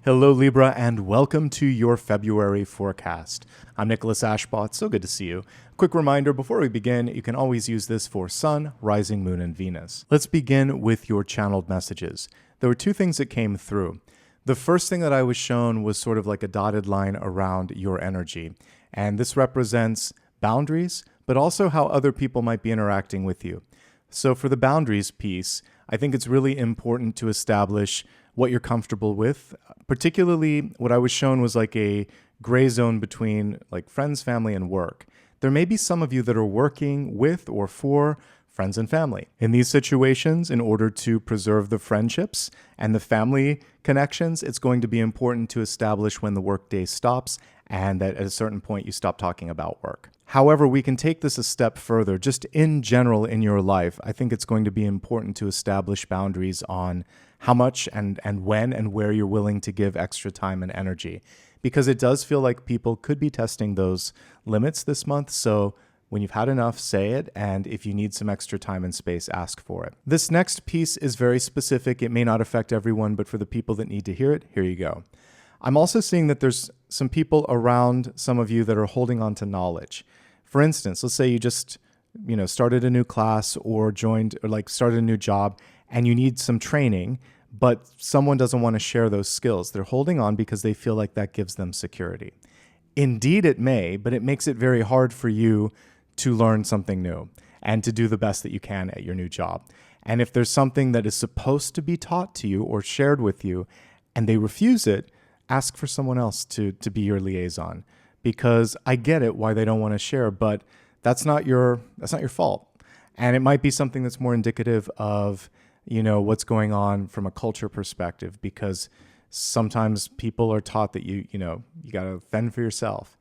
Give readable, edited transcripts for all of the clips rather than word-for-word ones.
Hello, Libra, and welcome to your February forecast. I'm Nicholas Ashbaugh. It's so good to see you. Quick reminder before we begin, you can always use this for Sun, Rising Moon, and Venus. Let's begin with your channeled messages. There were two things that came through. The first thing that I was shown was sort of like a dotted line around your energy. And this represents boundaries, but also how other people might be interacting with you. So for the boundaries piece, I think it's really important to establish what you're comfortable with. Particularly, what I was shown was like a gray zone between like friends, family, and work. There may be some of you that are working with or for friends and family. In these situations, in order to preserve the friendships and the family connections, it's going to be important to establish when the workday stops and that at a certain point you stop talking about work. However, we can take this a step further. Just in general in your life, I think it's going to be important to establish boundaries on how much and when and where you're willing to give extra time and energy, because it does feel like people could be testing those limits this month. So when you've had enough, say it, and if you need some extra time and space, ask for it. This next piece is very specific. It may not affect everyone, but for the people that need to hear it, here you go. I'm also seeing that there's some people around some of you that are holding on to knowledge. For instance, let's say you just, started a new class or started a new job and you need some training, but someone doesn't want to share those skills. They're holding on because they feel like that gives them security. Indeed, it may, but it makes it very hard for you to learn something new and to do the best that you can at your new job. And if there's something that is supposed to be taught to you or shared with you and they refuse it, ask for someone else to be your liaison, because I get it why they don't want to share, but that's not your fault. And it might be something that's more indicative of, what's going on from a culture perspective, because sometimes people are taught that you got to fend for yourself.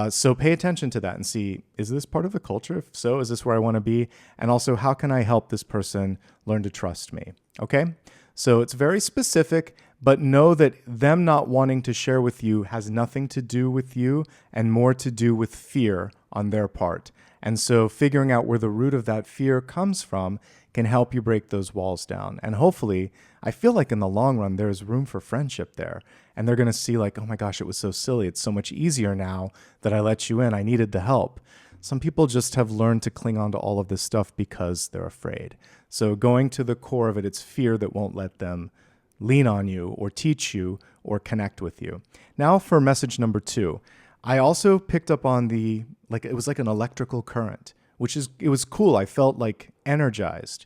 So pay attention to that and see, is this part of the culture? If so, is this where I want to be? And also, how can I help this person learn to trust me? Okay? So it's very specific, but know that them not wanting to share with you has nothing to do with you and more to do with fear on their part. And so figuring out where the root of that fear comes from can help you break those walls down. And hopefully, I feel like in the long run, there's room for friendship there. And they're going to see like, oh my gosh, it was so silly. It's so much easier now that I let you in. I needed the help. Some people just have learned to cling on to all of this stuff because they're afraid. So going to the core of it, it's fear that won't let them lean on you or teach you or connect with you. Now for message number 2. I also picked up on it was like an electrical current, it was cool. I felt like energized.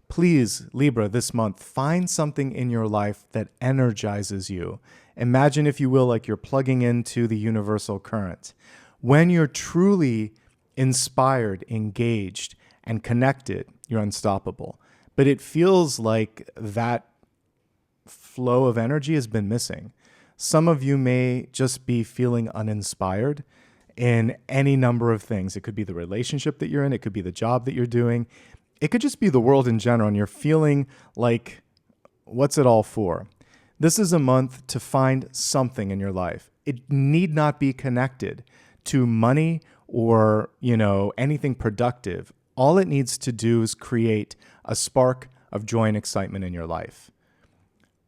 Please, Libra, this month, find something in your life that energizes you. Imagine, if you will, like you're plugging into the universal current. When you're truly inspired, engaged, and connected, you're unstoppable. But it feels like that flow of energy has been missing. Some of you may just be feeling uninspired in any number of things. It could be the relationship that you're in. It could be the job that you're doing. It could just be the world in general, and you're feeling like, what's it all for? This is a month to find something in your life. It need not be connected to money or, anything productive. All it needs to do is create a spark of joy and excitement in your life.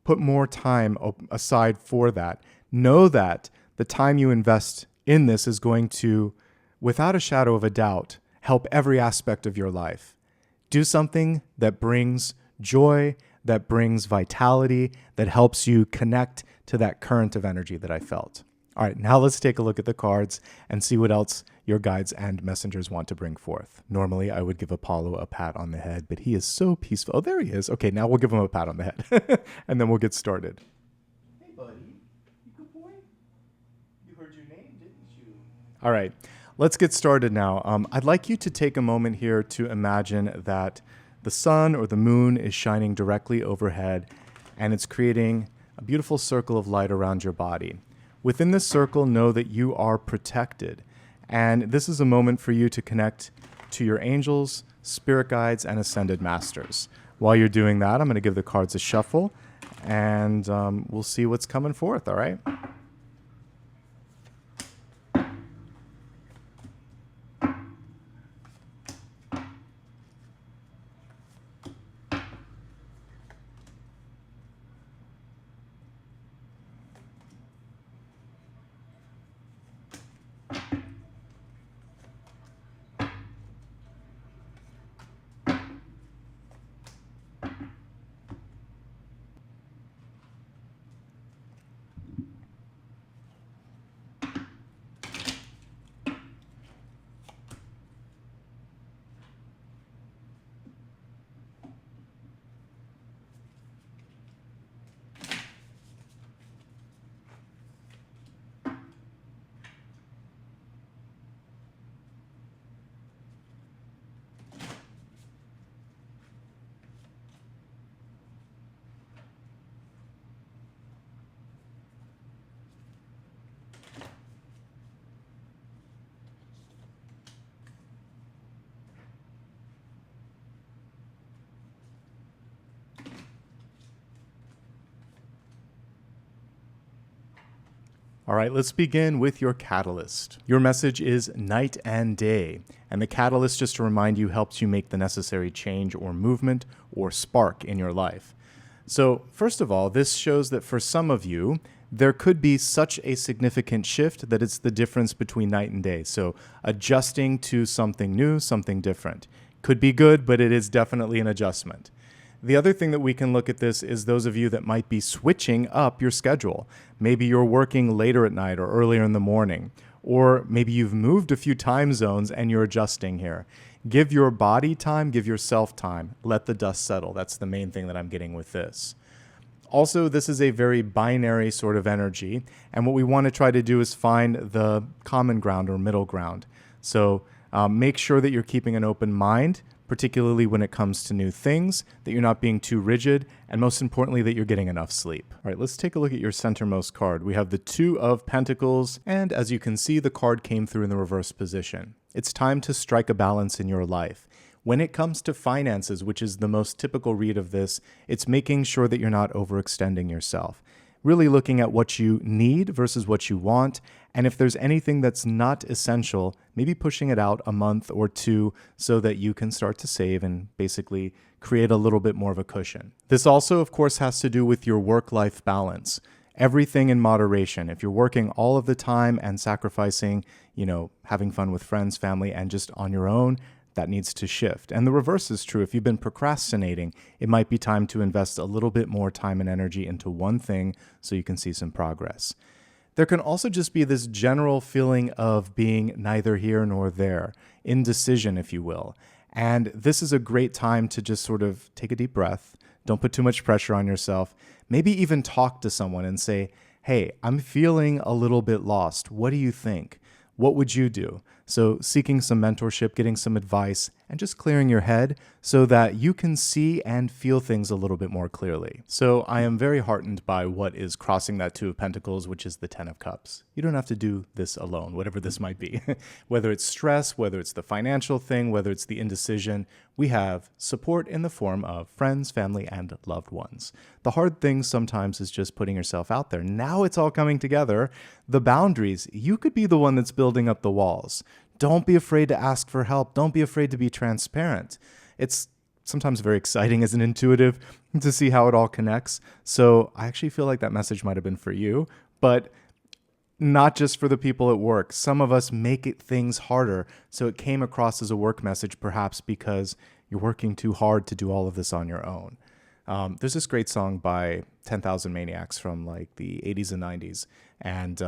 Put more time aside for that. Know that the time you invest in this is going to, without a shadow of a doubt, help every aspect of your life. Do something that brings joy, that brings vitality, that helps you connect to that current of energy that I felt. All right, now let's take a look at the cards and see what else your guides and messengers want to bring forth. Normally, I would give Apollo a pat on the head, but he is so peaceful. Oh, there he is. Okay, now we'll give him a pat on the head, and then we'll get started. Hey, buddy. You good boy? You heard your name, didn't you? All right, let's get started now. I'd like you to take a moment here to imagine that the sun or the moon is shining directly overhead, and it's creating a beautiful circle of light around your body. Within this circle, know that you are protected. And this is a moment for you to connect to your angels, spirit guides, and ascended masters. While you're doing that, I'm going to give the cards a shuffle, and we'll see what's coming forth, all right? All right, let's begin with your catalyst. Your message is night and day, and the catalyst, just to remind you, helps you make the necessary change or movement or spark in your life. So first of all, this shows that for some of you, there could be such a significant shift that it's the difference between night and day. So adjusting to something new, something different. Could be good, but it is definitely an adjustment. The other thing that we can look at this is those of you that might be switching up your schedule. Maybe you're working later at night or earlier in the morning, or maybe you've moved a few time zones and you're adjusting here. Give your body time, give yourself time. Let the dust settle. That's the main thing that I'm getting with this. Also, this is a very binary sort of energy, and what we want to try to do is find the common ground or middle ground. So make sure that you're keeping an open mind, particularly when it comes to new things, that you're not being too rigid, and most importantly, that you're getting enough sleep. All right, let's take a look at your centermost card. We have the Two of Pentacles, and as you can see, the card came through in the reverse position. It's time to strike a balance in your life. When it comes to finances, which is the most typical read of this, it's making sure that you're not overextending yourself. Really looking at what you need versus what you want, and if there's anything that's not essential, maybe pushing it out a month or two so that you can start to save and basically create a little bit more of a cushion. This also, of course, has to do with your work-life balance. Everything in moderation. If you're working all of the time and sacrificing, having fun with friends, family, and just on your own, that needs to shift. And the reverse is true. If you've been procrastinating, it might be time to invest a little bit more time and energy into one thing so you can see some progress. There can also just be this general feeling of being neither here nor there, indecision, if you will. And this is a great time to just sort of take a deep breath. Don't put too much pressure on yourself. Maybe even talk to someone and say, hey, I'm feeling a little bit lost. What do you think? What would you do? So seeking some mentorship, getting some advice, and just clearing your head so that you can see and feel things a little bit more clearly. So I am very heartened by what is crossing that Two of Pentacles, which is the Ten of Cups. You don't have to do this alone, whatever this might be. Whether it's stress, whether it's the financial thing, whether it's the indecision, we have support in the form of friends, family, and loved ones. The hard thing sometimes is just putting yourself out there. Now it's all coming together. The boundaries, you could be the one that's building up the walls. Don't be afraid to ask for help. Don't be afraid to be transparent. It's sometimes very exciting as an intuitive to see how it all connects. So I actually feel like that message might have been for you, but not just for the people at work. Some of us make things harder. So it came across as a work message, perhaps because you're working too hard to do all of this on your own. There's this great song by 10,000 Maniacs from like the 80s and 90s. And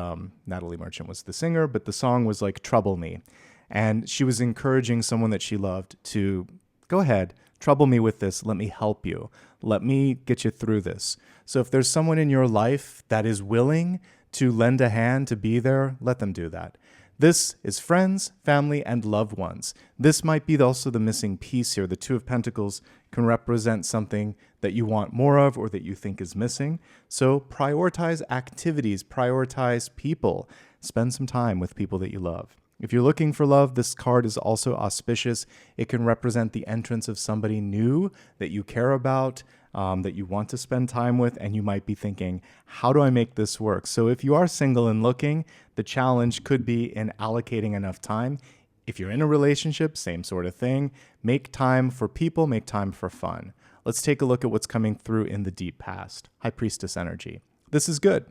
Natalie Merchant was the singer, but the song was like Trouble Me. And she was encouraging someone that she loved to go ahead, trouble me with this. Let me help you. Let me get you through this. So if there's someone in your life that is willing to lend a hand, to be there, let them do that. This is friends, family, and loved ones. This might be also the missing piece here. The Two of Pentacles can represent something that you want more of or that you think is missing. So prioritize activities, prioritize people. Spend some time with people that you love. If you're looking for love, this card is also auspicious. It can represent the entrance of somebody new that you care about, that you want to spend time with, and you might be thinking, how do I make this work? So if you are single and looking, the challenge could be in allocating enough time. If you're in a relationship, same sort of thing. Make time for people, make time for fun. Let's take a look at what's coming through in the deep past. High Priestess energy. This is good.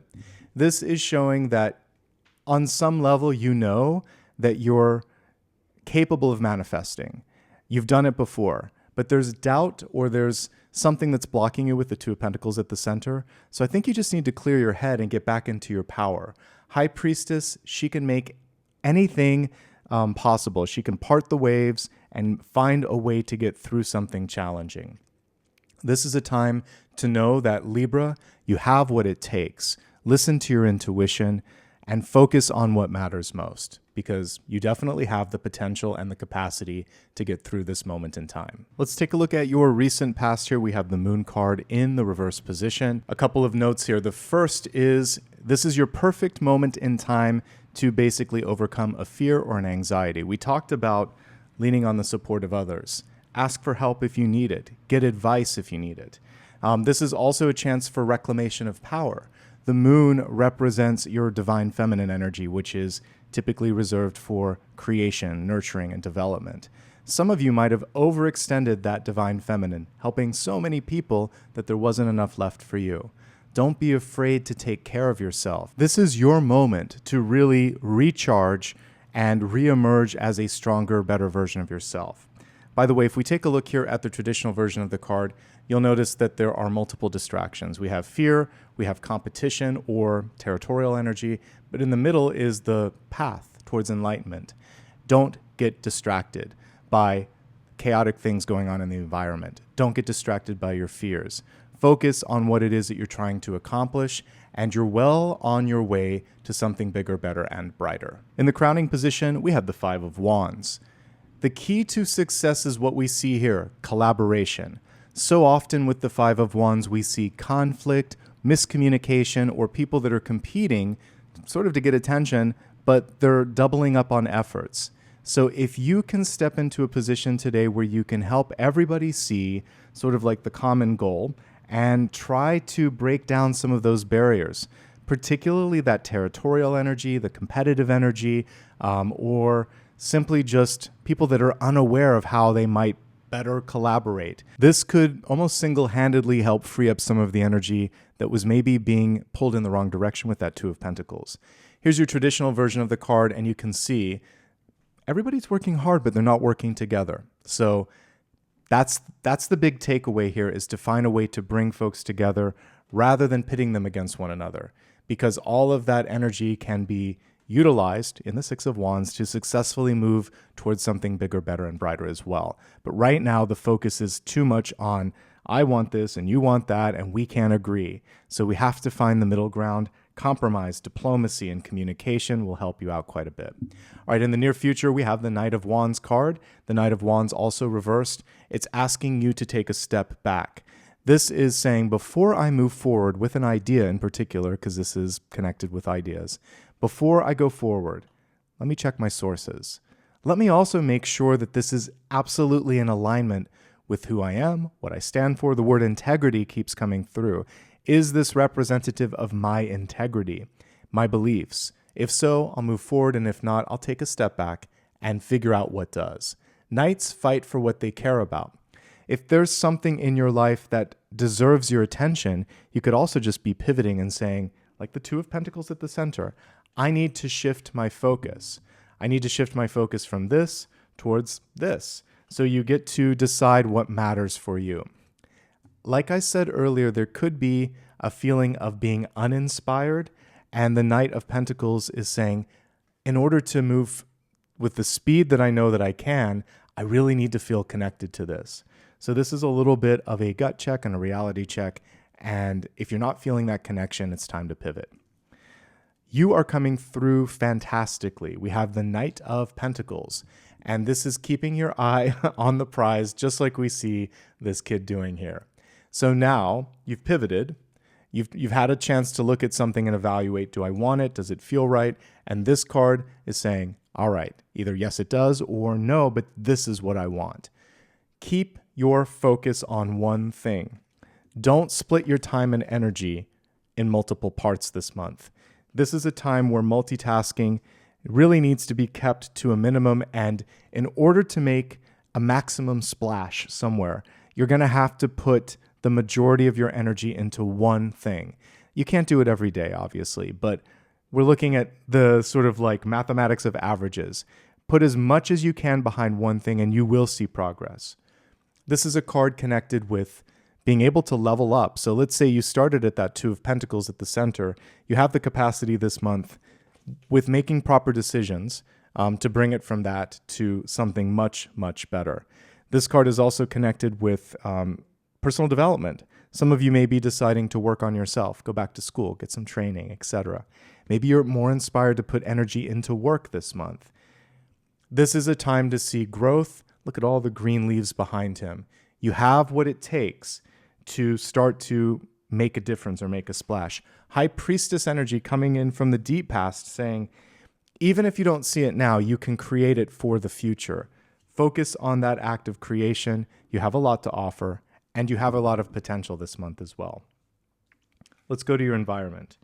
This is showing that on some level, you know that you're capable of manifesting. You've done it before, but there's doubt or there's something that's blocking you with the Two of Pentacles at the center. So I think you just need to clear your head and get back into your power. High Priestess, she can make anything possible. She can part the waves and find a way to get through something challenging. This is a time to know that Libra, you have what it takes. Listen to your intuition and focus on what matters most, because you definitely have the potential and the capacity to get through this moment in time. Let's take a look at your recent past here. We have the Moon card in the reverse position. A couple of notes here. The first is, this is your perfect moment in time to basically overcome a fear or an anxiety. We talked about leaning on the support of others. Ask for help if you need it. Get advice if you need it. This is also a chance for reclamation of power. The moon represents your divine feminine energy, which is typically reserved for creation, nurturing, and development. Some of you might have overextended that divine feminine, helping so many people that there wasn't enough left for you. Don't be afraid to take care of yourself. This is your moment to really recharge and reemerge as a stronger, better version of yourself. By the way, if we take a look here at the traditional version of the card, you'll notice that there are multiple distractions. We have fear, we have competition or territorial energy, but in the middle is the path towards enlightenment. Don't get distracted by chaotic things going on in the environment. Don't get distracted by your fears. Focus on what it is that you're trying to accomplish, and you're well on your way to something bigger, better, and brighter. In the crowning position, we have the Five of Wands. The key to success is what we see here, collaboration. So often with the Five of Wands, we see conflict, miscommunication, or people that are competing sort of to get attention, but they're doubling up on efforts. So if you can step into a position today where you can help everybody see sort of like the common goal and try to break down some of those barriers, particularly that territorial energy, the competitive energy, or simply just people that are unaware of how they might better collaborate. This could almost single-handedly help free up some of the energy that was maybe being pulled in the wrong direction with that Two of Pentacles. Here's your traditional version of the card, and you can see everybody's working hard, but they're not working together. So that's the big takeaway here, is to find a way to bring folks together rather than pitting them against one another, because all of that energy can be utilized in the Six of Wands to successfully move towards something bigger, better, and brighter as well. But right now, the focus is too much on, I want this and you want that, and we can't agree. So we have to find the middle ground. Compromise, diplomacy, and communication will help you out quite a bit. All right, in the near future, we have the Knight of Wands card. The Knight of Wands also reversed. It's asking you to take a step back. This is saying, before I move forward with an idea in particular, because this is connected with ideas, before I go forward, let me check my sources. Let me also make sure that this is absolutely in alignment with who I am, what I stand for. The word integrity keeps coming through. Is this representative of my integrity, my beliefs? If so, I'll move forward, and if not, I'll take a step back and figure out what does. Knights fight for what they care about. If there's something in your life that deserves your attention, you could also just be pivoting and saying, like the Two of Pentacles at the center, I need to shift my focus. I need to shift my focus from this towards this. So you get to decide what matters for you. Like I said earlier, there could be a feeling of being uninspired, and the Knight of Pentacles is saying, in order to move with the speed that I know that I can, I really need to feel connected to this. So this is a little bit of a gut check and a reality check, and if you're not feeling that connection, it's time to pivot. You are coming through fantastically. We have the Knight of Pentacles, and this is keeping your eye on the prize, just like we see this kid doing here. So now you've pivoted, you've had a chance to look at something and evaluate, do I want it? Does it feel right? And this card is saying, all right, either yes, it does, or no, but this is what I want. Keep your focus on one thing. Don't split your time and energy in multiple parts this month. This is a time where multitasking really needs to be kept to a minimum, and in order to make a maximum splash somewhere, you're going to have to put the majority of your energy into one thing. You can't do it every day, obviously, but we're looking at the sort of like mathematics of averages. Put as much as you can behind one thing and you will see progress. This is a card connected with being able to level up. So let's say you started at that Two of Pentacles at the center. You have the capacity this month with making proper decisions to bring it from that to something much, much better. This card is also connected with personal development. Some of you may be deciding to work on yourself, go back to school, get some training, etc. Maybe you're more inspired to put energy into work this month. This is a time to see growth. Look at all the green leaves behind him. You have what it takes to start to make a difference or make a splash. High Priestess energy coming in from the deep past saying, even if you don't see it now, you can create it for the future. Focus on that act of creation. You have a lot to offer, and you have a lot of potential this month as well. Let's go to your environment.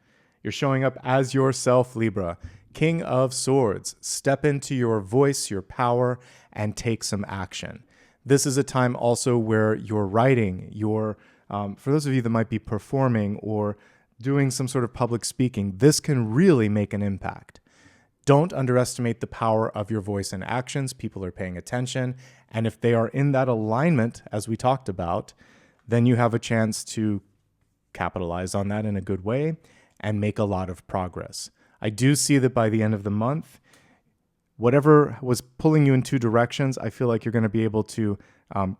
You're showing up as yourself, Libra. King of Swords. Step into your voice, your power, and take some action. This is a time also where you're writing, for those of you that might be performing or doing some sort of public speaking, this can really make an impact. Don't underestimate the power of your voice and actions. People are paying attention. And if they are in that alignment, as we talked about, then you have a chance to capitalize on that in a good way and make a lot of progress. I do see that by the end of the month, whatever was pulling you in two directions, I feel like you're going to be able to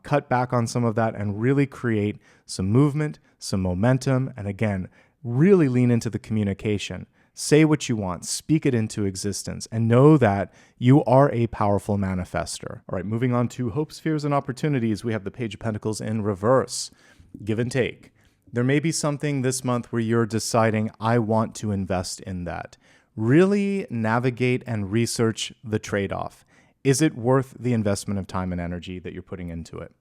cut back on some of that and really create some movement, some momentum, and again, really lean into the communication. Say what you want, speak it into existence, and know that you are a powerful manifester. All right, moving on to hopes, fears, and opportunities. We have the Page of Pentacles in reverse. Give and take. There may be something this month where you're deciding, I want to invest in that. Really navigate and research the trade-off. Is it worth the investment of time and energy that you're putting into it?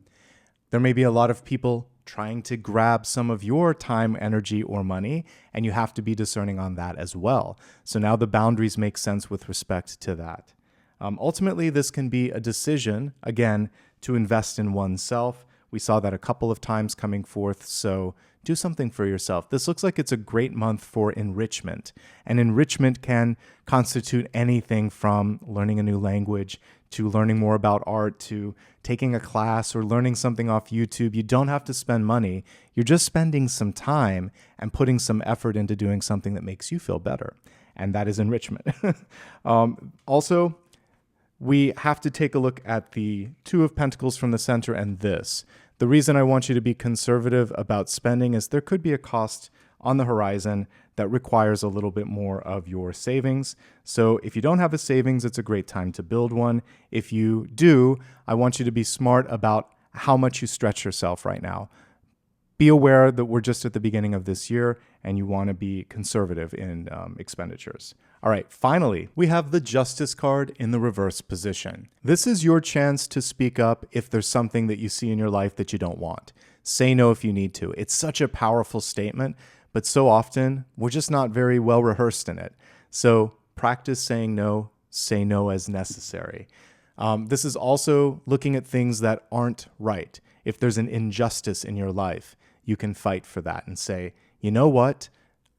There may be a lot of people trying to grab some of your time, energy, or money, and you have to be discerning on that as well. So now the boundaries make sense with respect to that. Ultimately, this can be a decision, again, to invest in oneself. We saw that a couple of times coming forth, so do something for yourself. This looks like it's a great month for enrichment, and enrichment can constitute anything from learning a new language to learning more about art to taking a class or learning something off YouTube. You don't have to spend money. You're just spending some time and putting some effort into doing something that makes you feel better, and that is enrichment. Also, we have to take a look at the Two of Pentacles from the center and this. The reason I want you to be conservative about spending is there could be a cost on the horizon that requires a little bit more of your savings. So if you don't have a savings, it's a great time to build one. If you do, I want you to be smart about how much you stretch yourself right now. Be aware that we're just at the beginning of this year and you want to be conservative in expenditures. All right, finally, we have the Justice card in the reverse position. This is your chance to speak up if there's something that you see in your life that you don't want. Say no if you need to. It's such a powerful statement, but so often we're just not very well rehearsed in it. So practice saying no, say no as necessary. This is also looking at things that aren't right. If there's an injustice in your life, you can fight for that and say, you know what?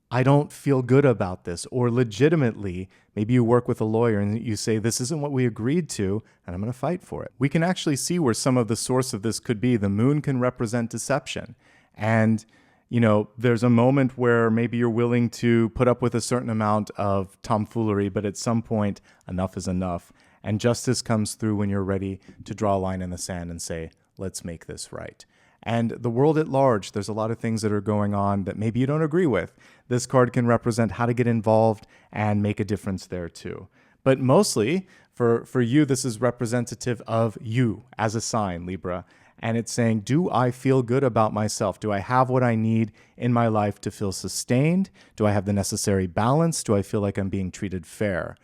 I don't feel good about this. Or legitimately, maybe you work with a lawyer and you say, this isn't what we agreed to, and I'm going to fight for it. We can actually see where some of the source of this could be. The moon can represent deception. And, you know, there's a moment where maybe you're willing to put up with a certain amount of tomfoolery, but at some point, enough is enough. And justice comes through when you're ready to draw a line in the sand and say, let's make this right. And the world at large, there's a lot of things that are going on that maybe you don't agree with. This card can represent how to get involved and make a difference there too. But mostly, for you, this is representative of you as a sign, Libra. And it's saying, do I feel good about myself? Do I have what I need in my life to feel sustained? Do I have the necessary balance? Do I feel like I'm being treated fairly?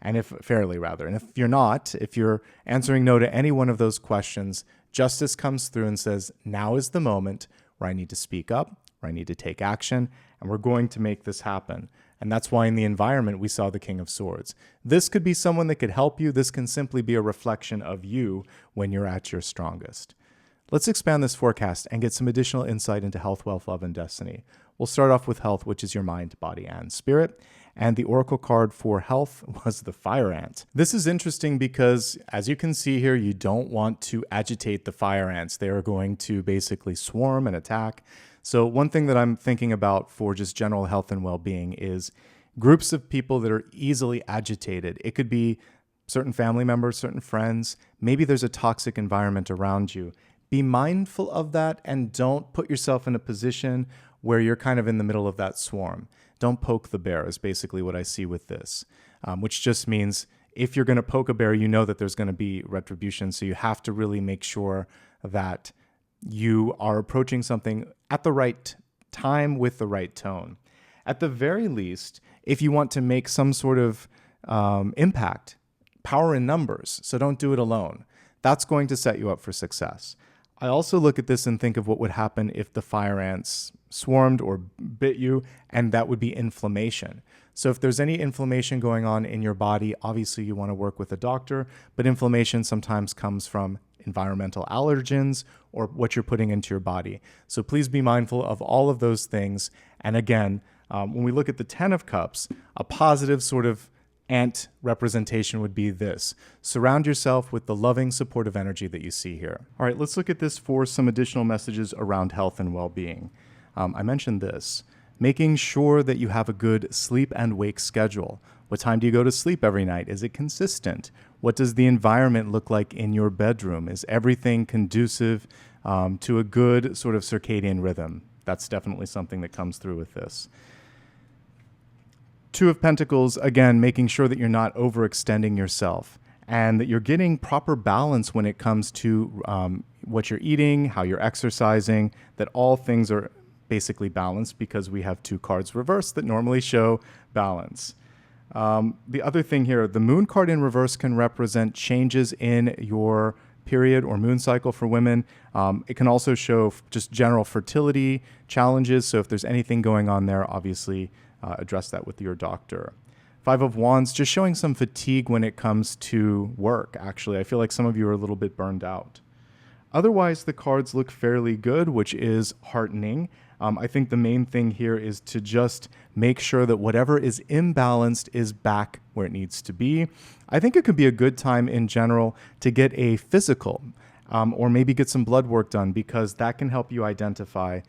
And if you're not, if you're answering no to any one of those questions, justice comes through and says, now is the moment where I need to speak up, where I need to take action, and we're going to make this happen. And that's why in the environment, we saw the King of Swords. This could be someone that could help you. This can simply be a reflection of you when you're at your strongest. Let's expand this forecast and get some additional insight into health, wealth, love, and destiny. We'll start off with health, which is your mind, body, and spirit. And the oracle card for health was the fire ant. This is interesting because, as you can see here, you don't want to agitate the fire ants. They are going to basically swarm and attack. So one thing that I'm thinking about for just general health and well-being is groups of people that are easily agitated. It could be certain family members, certain friends. Maybe there's a toxic environment around you. Be mindful of that and don't put yourself in a position where you're kind of in the middle of that swarm. Don't poke the bear is basically what I see with this, which just means if you're going to poke a bear, you know that there's going to be retribution. So you have to really make sure that you are approaching something at the right time with the right tone. At the very least, if you want to make some sort of impact, power in numbers. So don't do it alone. That's going to set you up for success. I also look at this and think of what would happen if the fire ants swarmed or bit you, and that would be inflammation. So if there's any inflammation going on in your body, obviously you want to work with a doctor, but inflammation sometimes comes from environmental allergens or what you're putting into your body. So please be mindful of all of those things. And again, when we look at the 10 of Cups, a positive sort of ant representation would be this. Surround yourself with the loving, supportive energy that you see here. All right, let's look at this for some additional messages around health and well-being. I mentioned this. Making sure that you have a good sleep and wake schedule. What time do you go to sleep every night? Is it consistent? What does the environment look like in your bedroom? Is everything conducive to a good sort of circadian rhythm? That's definitely something that comes through with this. Two of Pentacles, again, making sure that you're not overextending yourself and that you're getting proper balance when it comes to what you're eating, how you're exercising, that all things are basically balanced because we have two cards reversed that normally show balance. The other thing here, the moon card in reverse can represent changes in your period or moon cycle for women. It can also show just general fertility challenges. So if there's anything going on there, obviously address that with your doctor. Five of Wands, just showing some fatigue when it comes to work, actually. I feel like some of you are a little bit burned out. Otherwise, the cards look fairly good, which is heartening. I think the main thing here is to just make sure that whatever is imbalanced is back where it needs to be. I think it could be a good time in general to get a physical or maybe get some blood work done because that can help you identify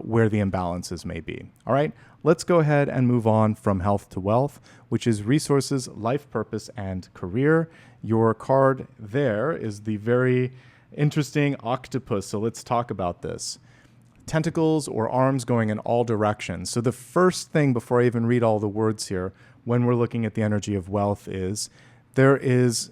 where the imbalances may be. All right, let's go ahead and move on from health to wealth, which is resources, life purpose, and career. Your card there is the very interesting octopus. So let's talk about this. Tentacles or arms going in all directions. So the first thing before I even read all the words here, when we're looking at the energy of wealth is,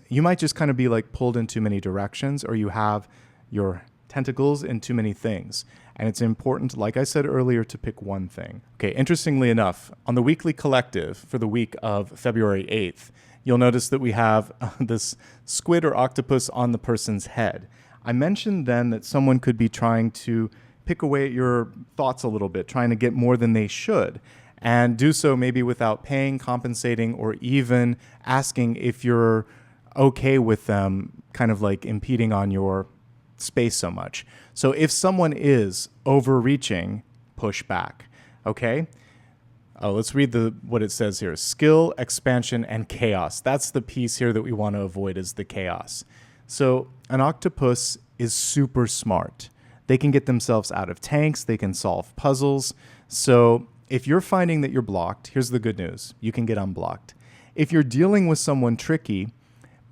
you might just kind of be like pulled in too many directions, or you have your tentacles in too many things. And it's important, like I said earlier, to pick one thing. Okay, interestingly enough, on the weekly collective for the week of February 8th, you'll notice that we have this squid or octopus on the person's head. I mentioned then that someone could be trying to pick away at your thoughts a little bit, trying to get more than they should, and do so maybe without paying, compensating, or even asking if you're okay with them kind of like impeding on your space so much. So if someone is overreaching, push back, okay? Let's read what it says here. Skill, expansion, and chaos. That's the piece here that we want to avoid, is the chaos. So an octopus is super smart. They can get themselves out of tanks. They can solve puzzles. So if you're finding that you're blocked, here's the good news. You can get unblocked. If you're dealing with someone tricky,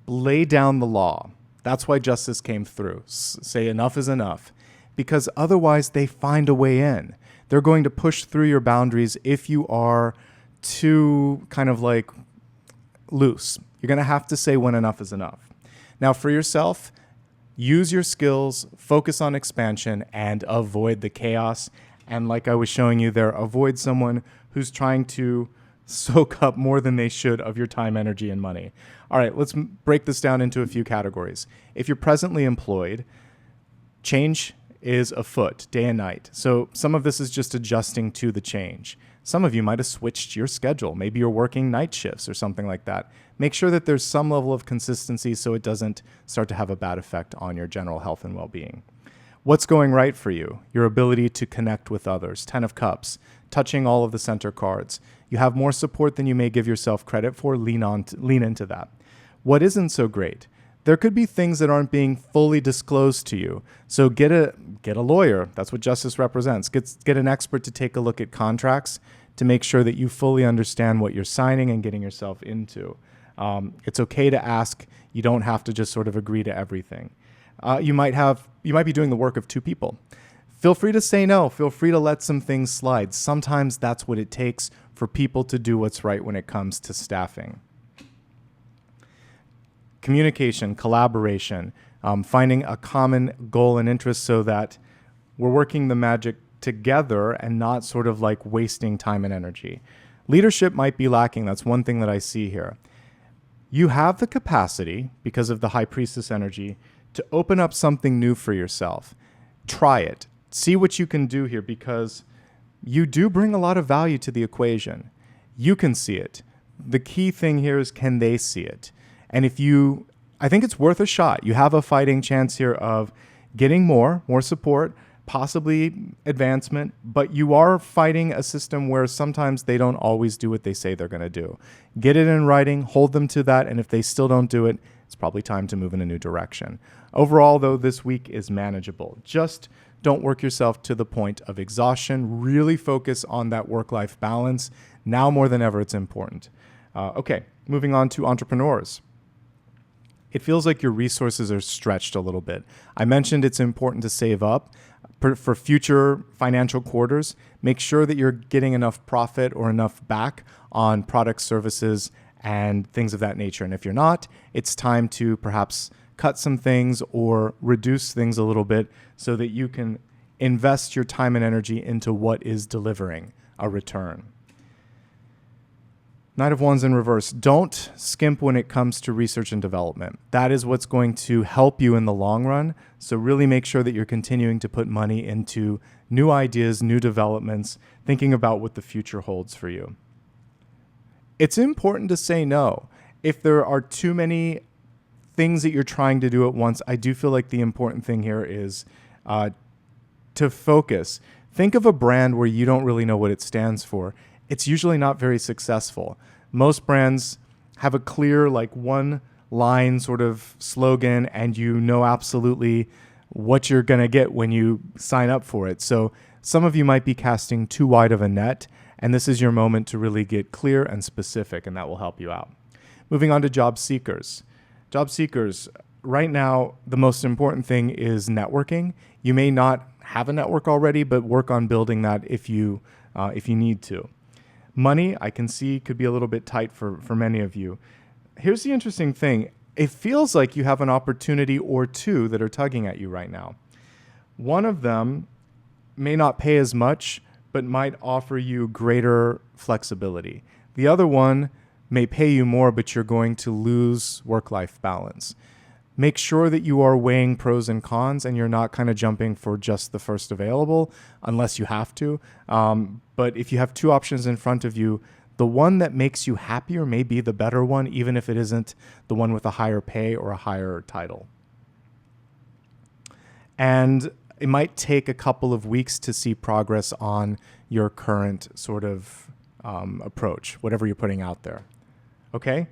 lay down the law. That's why justice came through. Say enough is enough. Because otherwise they find a way in. They're going to push through your boundaries if you are too kind of like loose. You're going to have to say when enough is enough. Now for yourself, use your skills, focus on expansion, and avoid the chaos. And like I was showing you there, avoid someone who's trying to soak up more than they should of your time, energy, and money. All right, let's break this down into a few categories. If you're presently employed, change is afoot day and night. So some of this is just adjusting to the change. Some of you might have switched your schedule. Maybe you're working night shifts or something like that. Make sure that there's some level of consistency so it doesn't start to have a bad effect on your general health and well-being. What's going right for you? Your ability to connect with others. 10 of Cups, touching all of the center cards. You have more support than you may give yourself credit for. Lean into that. What isn't so great? There could be things that aren't being fully disclosed to you. So get a lawyer. That's what justice represents. Get an expert to take a look at contracts to make sure that you fully understand what you're signing and getting yourself into. It's okay to ask. You don't have to just sort of agree to everything. You might be doing the work of two people. Feel free to say no. Feel free to let some things slide. Sometimes that's what it takes for people to do what's right when it comes to staffing. Communication, collaboration, finding a common goal and interest so that we're working the magic together and not sort of like wasting time and energy. Leadership might be lacking. That's one thing that I see here. You have the capacity, because of the High Priestess energy, to open up something new for yourself. try it. See what you can do here, because you do bring a lot of value to the equation. You can see it. The key thing here is, can they see it? And I think it's worth a shot. You have a fighting chance here of getting more support, possibly advancement, but you are fighting a system where sometimes they don't always do what they say they're going to do. Get it in writing, hold them to that, and if they still don't do it, it's probably time to move in a new direction. Overall, though, this week is manageable. Just don't work yourself to the point of exhaustion. Really focus on that work-life balance. Now more than ever, it's important. Okay, moving on to entrepreneurs. It feels like your resources are stretched a little bit. I mentioned it's important to save up for future financial quarters. Make sure that you're getting enough profit or enough back on products, services, and things of that nature. And if you're not, it's time to perhaps cut some things or reduce things a little bit so that you can invest your time and energy into what is delivering a return. Knight of Wands in reverse. Don't skimp when it comes to research and development. That is what's going to help you in the long run. So really make sure that you're continuing to put money into new ideas, new developments, thinking about what the future holds for you. It's important to say no. If there are too many things that you're trying to do at once, I do feel like the important thing here is to focus. Think of a brand where you don't really know what it stands for. It's usually not very successful. Most brands have a clear, one line sort of slogan, and you know absolutely what you're going to get when you sign up for it. So some of you might be casting too wide of a net, and this is your moment to really get clear and specific, and that will help you out. Moving on to job seekers. Job seekers, right now, the most important thing is networking. You may not have a network already, but work on building that if you need to. Money, I can see, could be a little bit tight for many of you. Here's the interesting thing. It feels like you have an opportunity or two that are tugging at you right now. One of them may not pay as much, but might offer you greater flexibility. The other one may pay you more, but you're going to lose work-life balance. Make sure that you are weighing pros and cons and you're not kind of jumping for just the first available unless you have to. But if you have two options in front of you, the one that makes you happier may be the better one, even if it isn't the one with a higher pay or a higher title. And it might take a couple of weeks to see progress on your current sort of approach, whatever you're putting out there. Okay?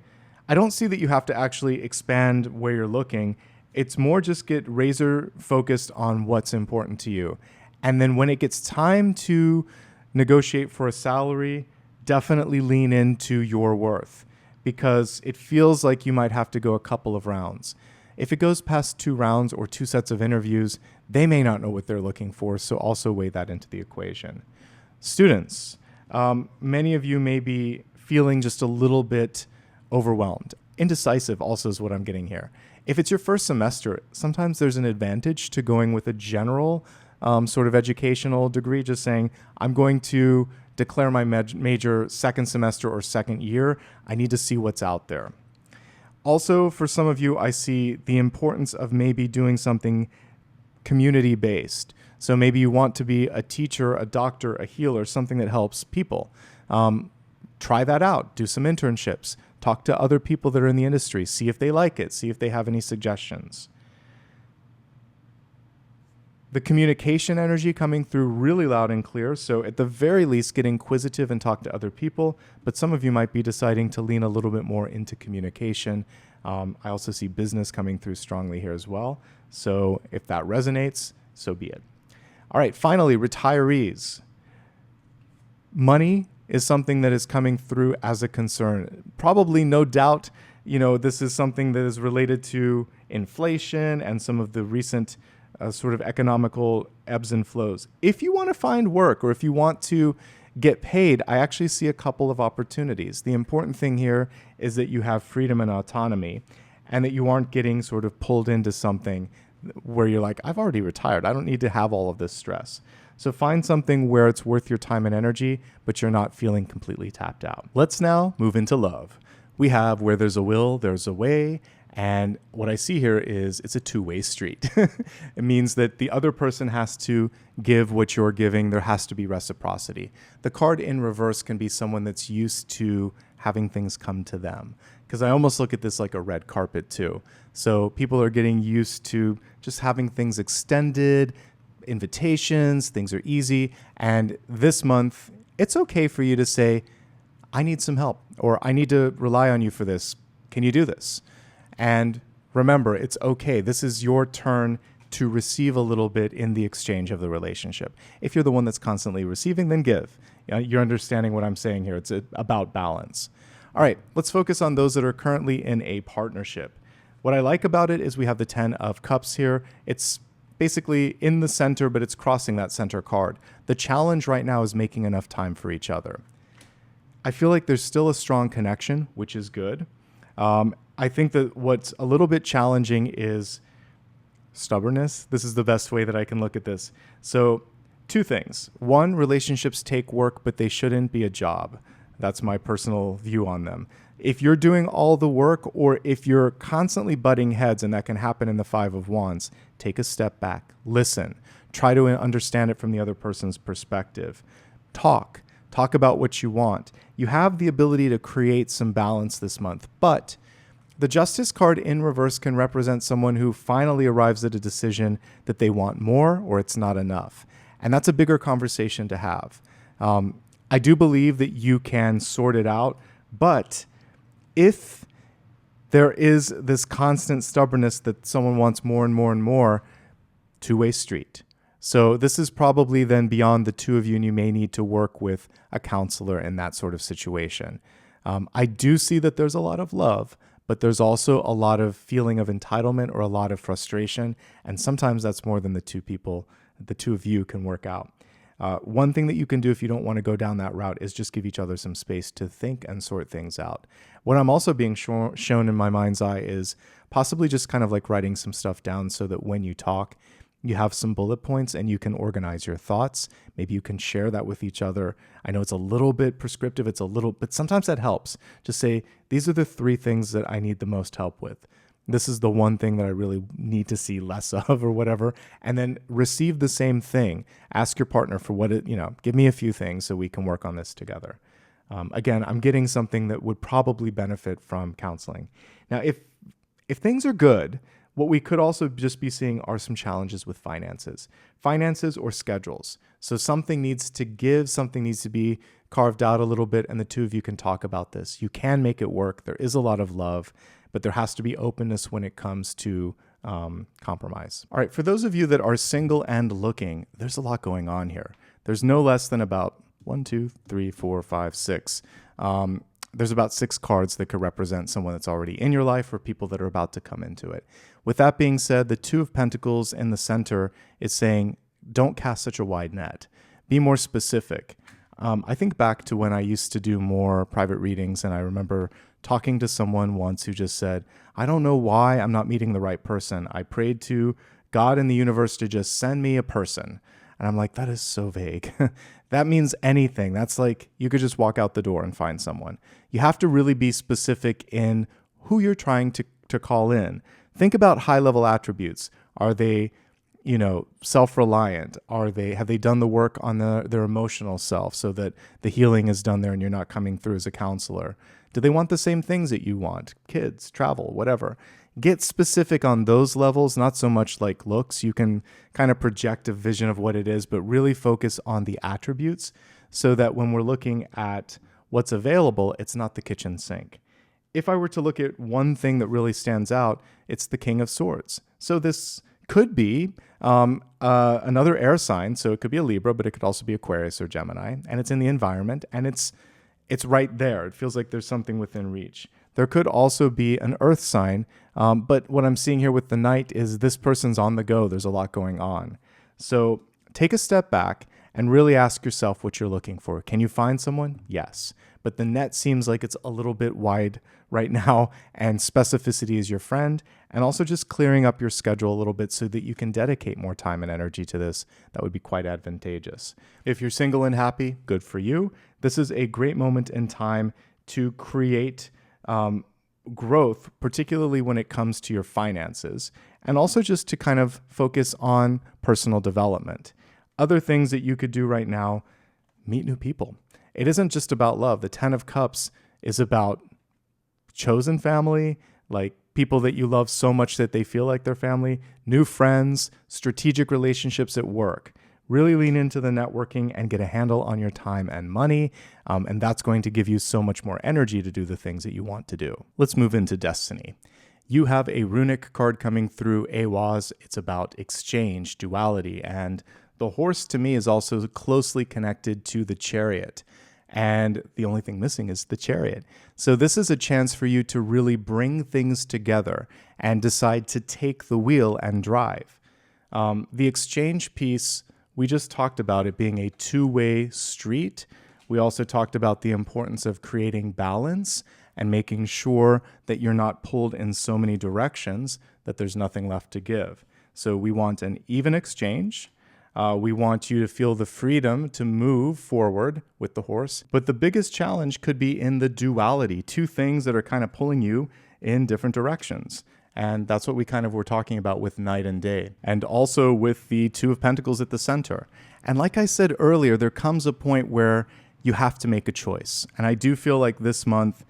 I don't see that you have to actually expand where you're looking. It's more just get razor focused on what's important to you. And then when it gets time to negotiate for a salary, definitely lean into your worth, because it feels like you might have to go a couple of rounds. If it goes past 2 rounds or 2 sets of interviews, they may not know what they're looking for, so also weigh that into the equation. Students, many of you may be feeling just a little bit overwhelmed. Indecisive also is what I'm getting here. If it's your first semester, sometimes there's an advantage to going with a general sort of educational degree, just saying, I'm going to declare my major second semester or second year. I need to see what's out there. Also, for some of you, I see the importance of maybe doing something community-based. So maybe you want to be a teacher, a doctor, a healer, something that helps people. Try that out. Do some internships. Talk to other people that are in the industry. See if they like it. See if they have any suggestions. The communication energy coming through really loud and clear. So at the very least, get inquisitive and talk to other people. But some of you might be deciding to lean a little bit more into communication. I also see business coming through strongly here as well. So if that resonates, so be it. All right, finally, retirees. Money is something that is coming through as a concern. Probably, no doubt, this is something that is related to inflation and some of the recent sort of economical ebbs and flows. If you want to find work or if you want to get paid, I actually see a couple of opportunities. The important thing here is that you have freedom and autonomy and that you aren't getting sort of pulled into something where you're like, I've already retired. I don't need to have all of this stress. So find something where it's worth your time and energy, but you're not feeling completely tapped out. Let's now move into love. we have where there's a will, there's a way. And what I see here is it's a two-way street. It means that the other person has to give what you're giving. There has to be reciprocity. The card in reverse can be someone that's used to having things come to them. Because I almost look at this like a red carpet too. So people are getting used to just having things extended, invitations, things are easy. And this month, it's okay for you to say, I need some help, or I need to rely on you for this. Can you do this? And remember, it's okay. This is your turn to receive a little bit in the exchange of the relationship. If you're the one that's constantly receiving, then give. You're understanding what I'm saying here. It's about balance. All right, let's focus on those that are currently in a partnership. What I like about it is we have the 10 of Cups here. It's basically in the center, but it's crossing that center card. The challenge right now is making enough time for each other. I feel like there's still a strong connection, which is good. I think that what's a little bit challenging is stubbornness. This is the best way that I can look at this. So two things. One, relationships take work, but they shouldn't be a job. That's my personal view on them. If you're doing all the work, or if you're constantly butting heads, and that can happen in the Five of Wands, take a step back, listen, try to understand it from the other person's perspective. Talk about what you want. You have the ability to create some balance this month, but the Justice card in reverse can represent someone who finally arrives at a decision that they want more or it's not enough. And that's a bigger conversation to have. I do believe that you can sort it out, but if there is this constant stubbornness that someone wants more and more and more, two-way street. So this is probably then beyond the two of you, and you may need to work with a counselor in that sort of situation. I do see that there's a lot of love, but there's also a lot of feeling of entitlement or a lot of frustration. And sometimes that's more than the two of you can work out. One thing that you can do if you don't want to go down that route is just give each other some space to think and sort things out. What I'm also being shown in my mind's eye is possibly just kind of like writing some stuff down so that when you talk, you have some bullet points and you can organize your thoughts. Maybe you can share that with each other. I know it's a little bit prescriptive, but sometimes that helps. Just say, these are the 3 things that I need the most help with. This is the one thing that I really need to see less of or whatever. And then receive the same thing. Ask your partner for give me a few things so we can work on this together. Again, I'm getting something that would probably benefit from counseling. Now, if things are good, what we could also just be seeing are some challenges with finances or schedules. So something needs to give, something needs to be carved out a little bit, and the two of you can talk about this. You can make it work. There is a lot of love, but there has to be openness when it comes to compromise. All right, for those of you that are single and looking, there's a lot going on here. There's no less than about 1, 2, 3, 4, 5, 6. There's about 6 cards that could represent someone that's already in your life or people that are about to come into it. With that being said, the 2 of Pentacles in the center is saying, don't cast such a wide net. Be more specific. I think back to when I used to do more private readings, and I remember talking to someone once who just said, I don't know why I'm not meeting the right person. I prayed to God and the universe to just send me a person. And I'm like, that is so vague. That means anything. That's like you could just walk out the door and find someone. You have to really be specific in who you're trying to call in. Think about high-level attributes. Are they, self-reliant? Have they done the work on their emotional self so that the healing is done there and you're not coming through as a counselor? Do they want the same things that you want? Kids, travel, whatever. Get specific on those levels, not so much like looks. You can kind of project a vision of what it is, but really focus on the attributes so that when we're looking at what's available, it's not the kitchen sink. If I were to look at one thing that really stands out, it's the King of Swords. So this could be another air sign. So it could be a Libra, but it could also be Aquarius or Gemini. And it's in the environment, and it's right there. It feels like there's something within reach. There could also be an earth sign, but what I'm seeing here with the Knight is this person's on the go. There's a lot going on. So take a step back and really ask yourself what you're looking for. Can you find someone? Yes. But the net seems like it's a little bit wide right now, and specificity is your friend, and also just clearing up your schedule a little bit so that you can dedicate more time and energy to this. That would be quite advantageous. If you're single and happy, good for you. This is a great moment in time to create growth, particularly when it comes to your finances, and also just to kind of focus on personal development. Other things that you could do right now: meet new people. It isn't just about love. The 10 of Cups is about chosen family, like people that you love so much that they feel like they're family, new friends, strategic relationships at work. Really lean into the networking and get a handle on your time and money, and that's going to give you so much more energy to do the things that you want to do. Let's move into destiny. You have a runic card coming through, Awaz. It's about exchange, duality, and the horse to me is also closely connected to the Chariot. And the only thing missing is the Chariot. So this is a chance for you to really bring things together and decide to take the wheel and drive. The exchange piece, we just talked about it being a two-way street. We also talked about the importance of creating balance and making sure that you're not pulled in so many directions that there's nothing left to give. So we want an even exchange. We want you to feel the freedom to move forward with the horse. But the biggest challenge could be in the duality, two things that are kind of pulling you in different directions. And that's what we kind of were talking about with night and day. And also with the Two of Pentacles at the center. And like I said earlier, there comes a point where you have to make a choice. And I do feel like this month,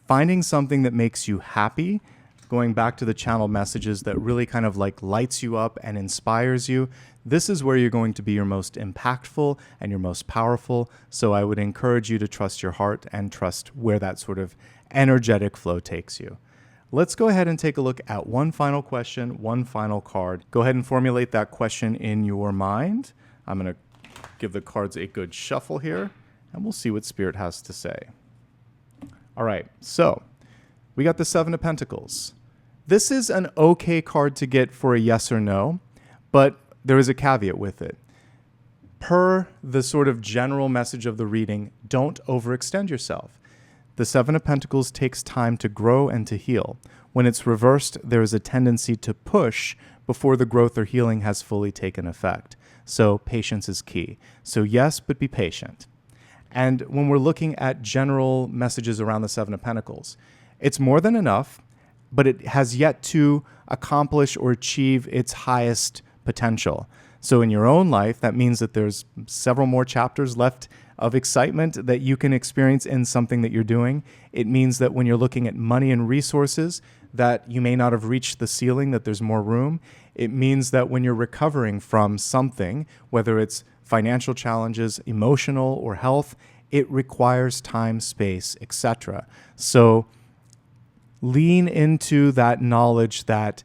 finding something that makes you happy, going back to the channel messages that really kind of like lights you up and inspires you, this is where you're going to be your most impactful and your most powerful. So I would encourage you to trust your heart and trust where that sort of energetic flow takes you. Let's go ahead and take a look at one final question, one final card. Go ahead and formulate that question in your mind. I'm going to give the cards a good shuffle here, and we'll see what Spirit has to say. All right, so we got the Seven of Pentacles. This is an okay card to get for a yes or no, but there is a caveat with it. Per the sort of general message of the reading, don't overextend yourself. The Seven of Pentacles takes time to grow and to heal. When it's reversed, there is a tendency to push before the growth or healing has fully taken effect. So patience is key. So yes, but be patient. And when we're looking at general messages around the Seven of Pentacles, it's more than enough, but it has yet to accomplish or achieve its highest potential. So in your own life, that means that there's several more chapters left of excitement that you can experience in something that you're doing. It means that when you're looking at money and resources, that you may not have reached the ceiling, that there's more room. It means that when you're recovering from something, whether it's financial challenges, emotional, or health, it requires time, space, etc. So lean into that knowledge that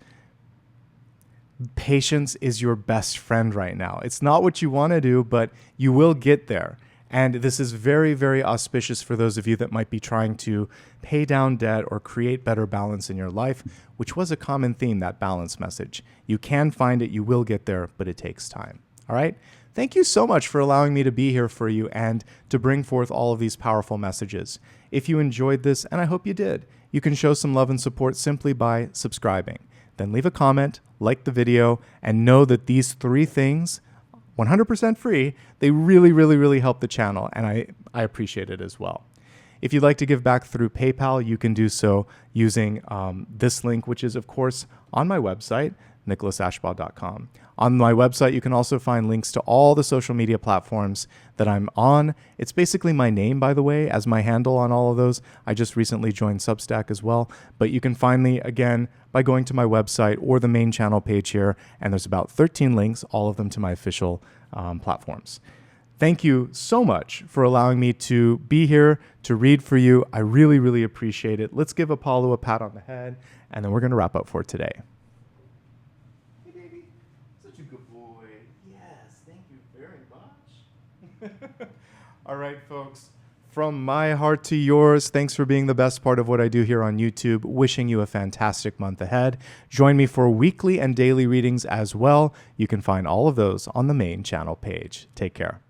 patience is your best friend right now. It's not what you want to do, but you will get there. And this is very, very auspicious for those of you that might be trying to pay down debt or create better balance in your life, which was a common theme, that balance message. You can find it, you will get there, but it takes time. All right? Thank you so much for allowing me to be here for you and to bring forth all of these powerful messages. If you enjoyed this, and I hope you did, you can show some love and support simply by subscribing. Then leave a comment, like the video, and know that these three things, 100% free, they really, really, really help the channel, and I appreciate it as well. If you'd like to give back through PayPal, you can do so using this link, which is, of course, on my website, nicholasashbaugh.com. On my website, you can also find links to all the social media platforms that I'm on. It's basically my name, by the way, as my handle on all of those. I just recently joined Substack as well, but you can find me, again, by going to my website or the main channel page here, and there's about 13 links, all of them to my official platforms. Thank you so much for allowing me to be here to read for you. I really, really appreciate it. Let's give Apollo a pat on the head, and then we're going to wrap up for today. Hey, baby. Such a good boy. Yes, thank you very much. All right, folks. From my heart to yours, thanks for being the best part of what I do here on YouTube. Wishing you a fantastic month ahead. Join me for weekly and daily readings as well. You can find all of those on the main channel page. Take care.